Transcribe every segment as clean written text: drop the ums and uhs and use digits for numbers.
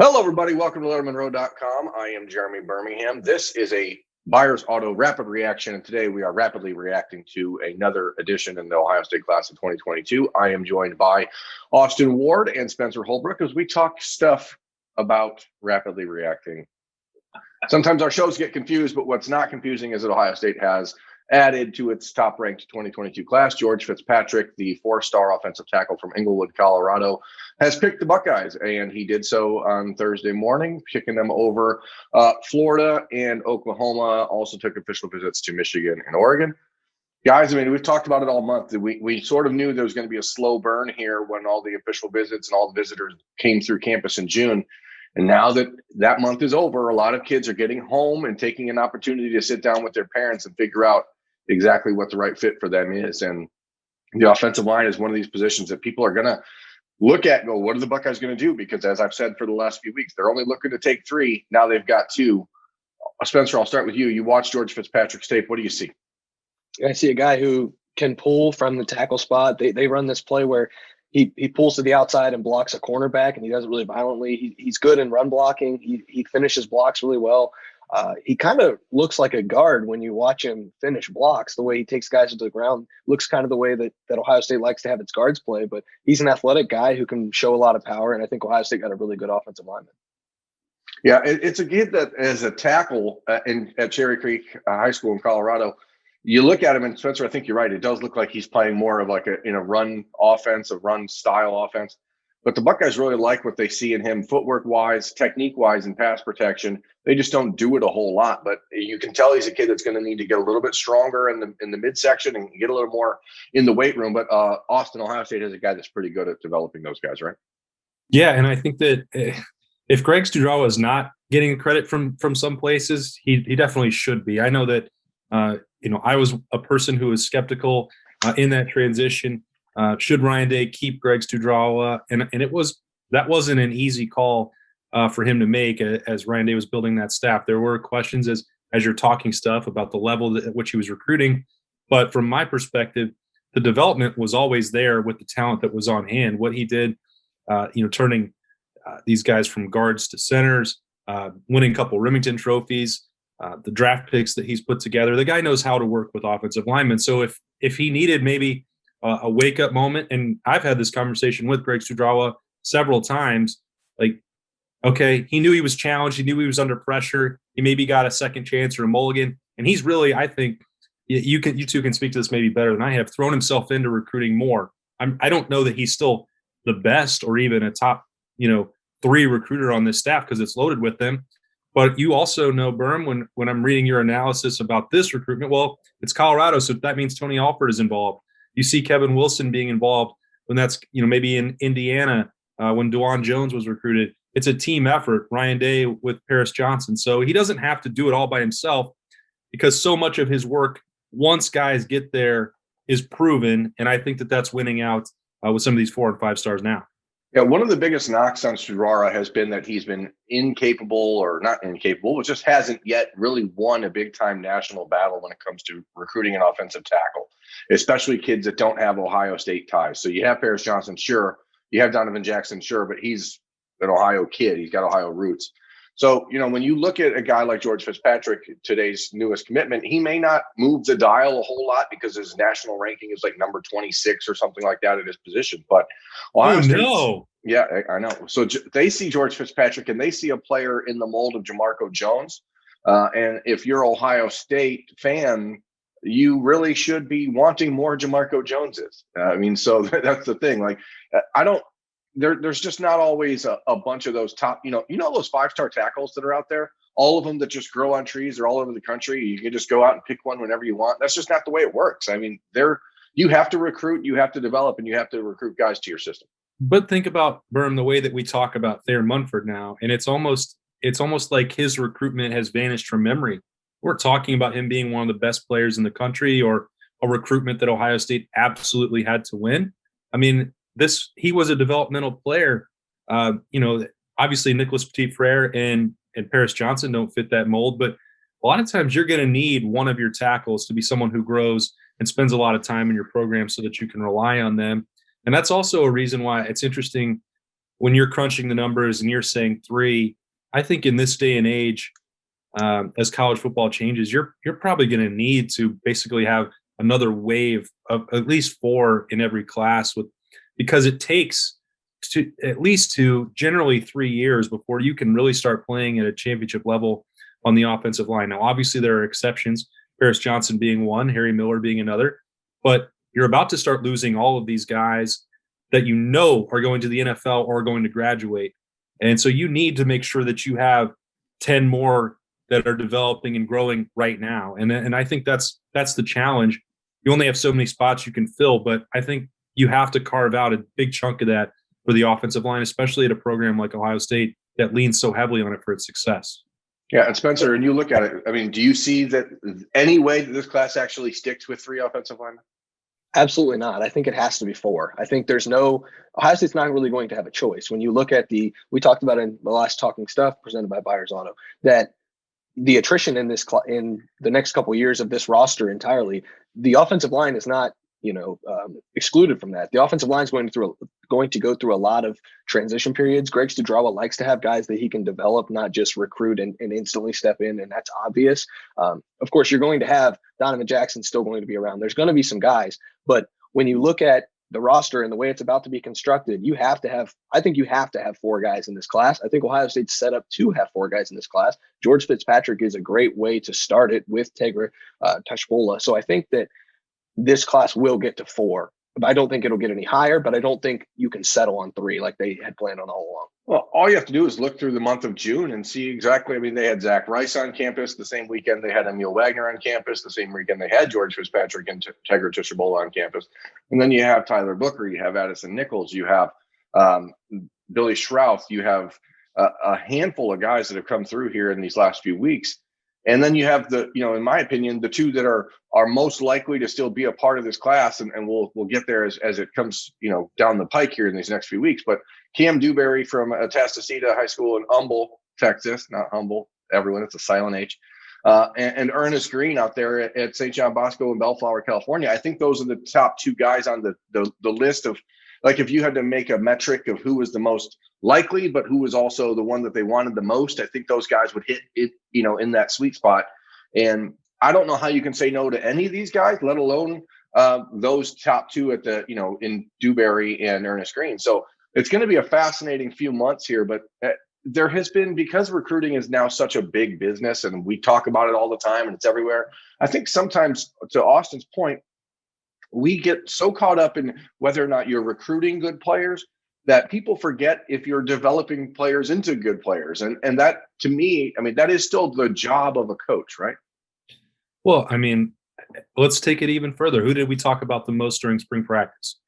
Hello, everybody. Welcome to LettermenRow.com. I am Jeremy Birmingham. This is a Buyer's Auto Rapid Reaction, and today we are rapidly reacting to another edition in the Ohio State class of 2022. I am joined by Austin Ward and Spencer Holbrook as we talk stuff about rapidly reacting. Sometimes our shows get confused, but what's not confusing is that Ohio State has added to its top-ranked 2022 class. George Fitzpatrick, the four-star offensive tackle from Englewood, Colorado, has picked the Buckeyes, and he did so on Thursday morning, picking them over Florida and Oklahoma. Also took official visits to Michigan and Oregon. Guys, I mean, we've talked about it all month. We sort of knew there was going to be a slow burn here when all the official visits and all the visitors came through campus in June. And now that that month is over, a lot of kids are getting home and taking an opportunity to sit down with their parents and figure out exactly what the right fit for them is. And the offensive line is one of these positions that people are going to look at and go, what are the Buckeyes going to do? Because as I've said for the last few weeks, they're only looking to take three. Now they've got two. Spencer, I'll start with you. You watch George Fitzpatrick's tape. What do you see? I see a guy who can pull from the tackle spot. They run this play where he pulls to the outside and blocks a cornerback, and he does it really violently. He's good in run blocking. He finishes blocks really well. He kind of looks like a guard when you watch him finish blocks. The way he takes guys to the ground looks kind of the way that Ohio State likes to have its guards play. But he's an athletic guy who can show a lot of power, and I think Ohio State got a really good offensive lineman. Yeah, it's a kid that as a tackle at Cherry Creek High School in Colorado, you look at him, and Spencer, I think you're right. It does look like he's playing more of like a run offense, a run style offense. But the Buckeyes really like what they see in him, footwork wise, technique wise, and pass protection. They just don't do it a whole lot. But you can tell he's a kid that's going to need to get a little bit stronger in the midsection and get a little more in the weight room. But Austin, Ohio State has a guy that's pretty good at developing those guys, right? Yeah, and I think that if Greg Studrawa is not getting credit from some places, he definitely should be. I know that I was a person who was skeptical in that transition. Should Ryan Day keep Greg Studrawa? And that wasn't an easy call for him to make as Ryan Day was building that staff. There were questions as you're talking stuff about the level at which he was recruiting. But from my perspective, the development was always there with the talent that was on hand. What he did, turning these guys from guards to centers, winning a couple Remington trophies, the draft picks that he's put together. The guy knows how to work with offensive linemen. So if he needed maybe a wake-up moment, and I've had this conversation with Greg Studrawa several times, like, okay, he knew he was challenged. He knew he was under pressure. He maybe got a second chance or a mulligan. And he's really, I think, you two can speak to this maybe better than I have, thrown himself into recruiting more. I don't know that he's still the best or even a top, 3 recruiter on this staff because it's loaded with them. But you also know, Berm, when I'm reading your analysis about this recruitment, well, it's Colorado, so that means Tony Alford is involved. You see Kevin Wilson being involved when that's, maybe in Indiana when DeJuan Jones was recruited. It's a team effort, Ryan Day with Paris Johnson. So he doesn't have to do it all by himself because so much of his work, once guys get there, is proven. And I think that that's winning out with some of these 4 and 5 stars now. Yeah, one of the biggest knocks on Studrawa has been that he's been incapable, or not incapable, but just hasn't yet really won a big-time national battle when it comes to recruiting an offensive tackle, especially kids that don't have Ohio State ties. So you have Paris Johnson, sure. You have Donovan Jackson, sure, but he's an Ohio kid. He's got Ohio roots. So, when you look at a guy like George Fitzpatrick, today's newest commitment, he may not move the dial a whole lot because his national ranking is like number 26 or something like that at his position. But Ohio no. Yeah, I know. So they see George Fitzpatrick and they see a player in the mold of Jamarco Jones. And if you're Ohio State fan, you really should be wanting more Jamarco Joneses. So that's the thing. Like, there's just not always a bunch of those top, those 5-star tackles that are out there, all of them that just grow on trees. They're all over the country. You can just go out and pick one whenever you want. That's just not the way it works. You have to recruit, you have to develop, and you have to recruit guys to your system. But think about, Berm, the way that we talk about Thayer Munford now, and it's almost like his recruitment has vanished from memory. We're talking about him being one of the best players in the country, or a recruitment that Ohio State absolutely had to win. He was a developmental player. Obviously Nicholas Petit-Frere and Paris Johnson don't fit that mold, but a lot of times you're going to need one of your tackles to be someone who grows and spends a lot of time in your program so that you can rely on them. And that's also a reason why it's interesting when you're crunching the numbers and you're saying 3, I think in this day and age, as college football changes, you're probably going to need to basically have another wave of at least 4 in every class, because it takes at least generally 3 years before you can really start playing at a championship level on the offensive line. Now, obviously there are exceptions, Paris Johnson being one, Harry Miller being another, but you're about to start losing all of these guys that you know are going to the NFL or going to graduate. And so you need to make sure that you have 10 more that are developing and growing right now. And I think that's the challenge. You only have so many spots you can fill, but I think you have to carve out a big chunk of that for the offensive line, especially at a program like Ohio State that leans so heavily on it for its success. Yeah, and Spencer, and you look at it, I mean, do you see that any way that this class actually sticks with 3 offensive linemen? Absolutely not. I think it has to be 4. I think Ohio State's not really going to have a choice. When you look at we talked about in the last Talking Stuff presented by Buyers Auto, that the attrition in in the next couple of years of this roster entirely, the offensive line is not, excluded from that. The offensive line is going to go through a lot of transition periods. Greg Studrawa likes to have guys that he can develop, not just recruit and instantly step in, and that's obvious. Of course, you're going to have Donovan Jackson still going to be around. There's going to be some guys, but when you look at the roster and the way it's about to be constructed, I think you have to have 4 guys in this class. I think Ohio State's set up to have 4 guys in this class. George Fitzpatrick is a great way to start it with Tegra Tashbola. So I think that this class will get to 4. I don't think it'll get any higher, but I don't think you can settle on 3 like they had planned on all along. Well, all you have to do is look through the month of June and see exactly. I mean, they had Zach Rice on campus the same weekend. They had Emil Wagner on campus the same weekend. They had George Fitzpatrick and Tegra Tashbola on campus. And then you have Tyler Booker. You have Addison Nichols. You have Billy Schrouth. You have a handful of guys that have come through here in these last few weeks. And then you have in my opinion, the 2 that are most likely to still be a part of this class, and we'll get there as it comes, down the pike here in these next few weeks. But Cam Dewberry from Atascocita High School in Humble, Texas, not Humble, everyone, it's a silent H, and Ernest Green out there at St. John Bosco in Bellflower, California. I think those are the top 2 guys on the list of, like, if you had to make a metric of who was the most likely, but who was also the one that they wanted the most, I think those guys would hit it, in that sweet spot. And I don't know how you can say no to any of these guys, let alone those top 2 at the, in Dewberry and Ernest Green. So it's going to be a fascinating few months here, but there has been, because recruiting is now such a big business and we talk about it all the time and it's everywhere. I think sometimes, to Austin's point, we get so caught up in whether or not you're recruiting good players that people forget if you're developing players into good players. And that, to me, I mean, that is still the job of a coach, right? Well, I mean, let's take it even further. Who did we talk about the most during spring practice?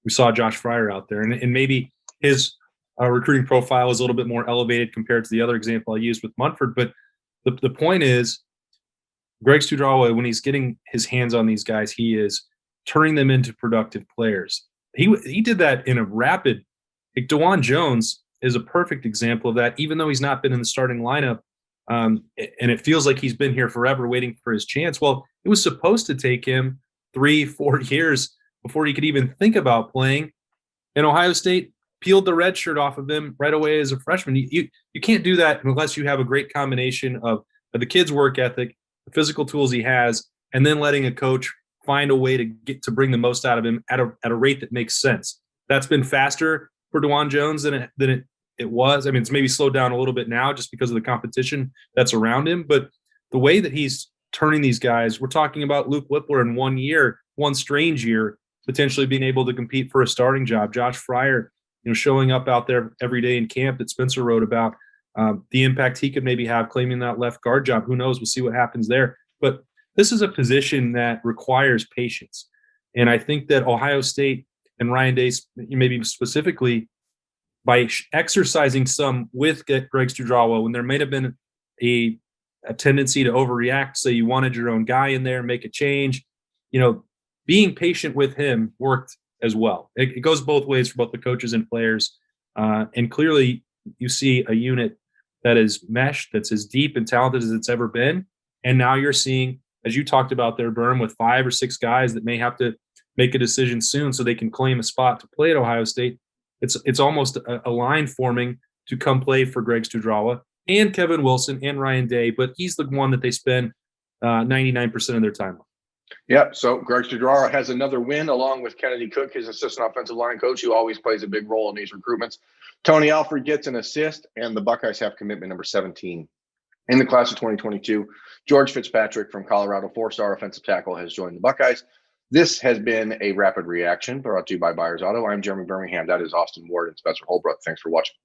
We saw Josh Fryer out there, and maybe his recruiting profile is a little bit more elevated compared to the other example I used with Munford. But the point is, Greg Studrawa, when he's getting his hands on these guys, he is turning them into productive players. He did that in a rapid. Like DeJuan Jones is a perfect example of that, even though he's not been in the starting lineup. And it feels like he's been here forever waiting for his chance. Well, it was supposed to take him 3-4 years before he could even think about playing. And Ohio State peeled the red shirt off of him right away as a freshman. You can't do that unless you have a great combination of the kid's work ethic, the physical tools he has, and then letting a coach find a way to bring the most out of him at a rate that makes sense. That's been faster for DeJuan Jones than it was. I mean, it's maybe slowed down a little bit now just because of the competition that's around him. But the way that he's turning these guys, we're talking about Luke Whippler in 1 year, one strange year, potentially being able to compete for a starting job. Josh Fryer, showing up out there every day in camp that Spencer wrote about, the impact he could maybe have claiming that left guard job. Who knows? We'll see what happens there. But this is a position that requires patience. And I think that Ohio State and Ryan Day, maybe specifically, by exercising some with Greg Studrawa, when there may have been a tendency to overreact, say you wanted your own guy in there, make a change, being patient with him worked as well. It goes both ways for both the coaches and players. And clearly you see a unit that is meshed, that's as deep and talented as it's ever been. And now you're seeing, as you talked about there, Berm, with 5 or 6 guys that may have to make a decision soon so they can claim a spot to play at Ohio State. it's almost a line forming to come play for Greg Studrawa and Kevin Wilson and Ryan Day, but he's the one that they spend 99% of their time on. Yep. So Greg Studrawa has another win along with Kennedy Cook, his assistant offensive line coach, who always plays a big role in these recruitments. Tony Alford gets an assist, and the Buckeyes have commitment number 17 in the class of 2022. George Fitzpatrick from Colorado, 4-star offensive tackle, has joined the Buckeyes. This has been a rapid reaction brought to you by Buyers Auto. I'm Jeremy Birmingham. That is Austin Ward and Spencer Holbrook. Thanks for watching.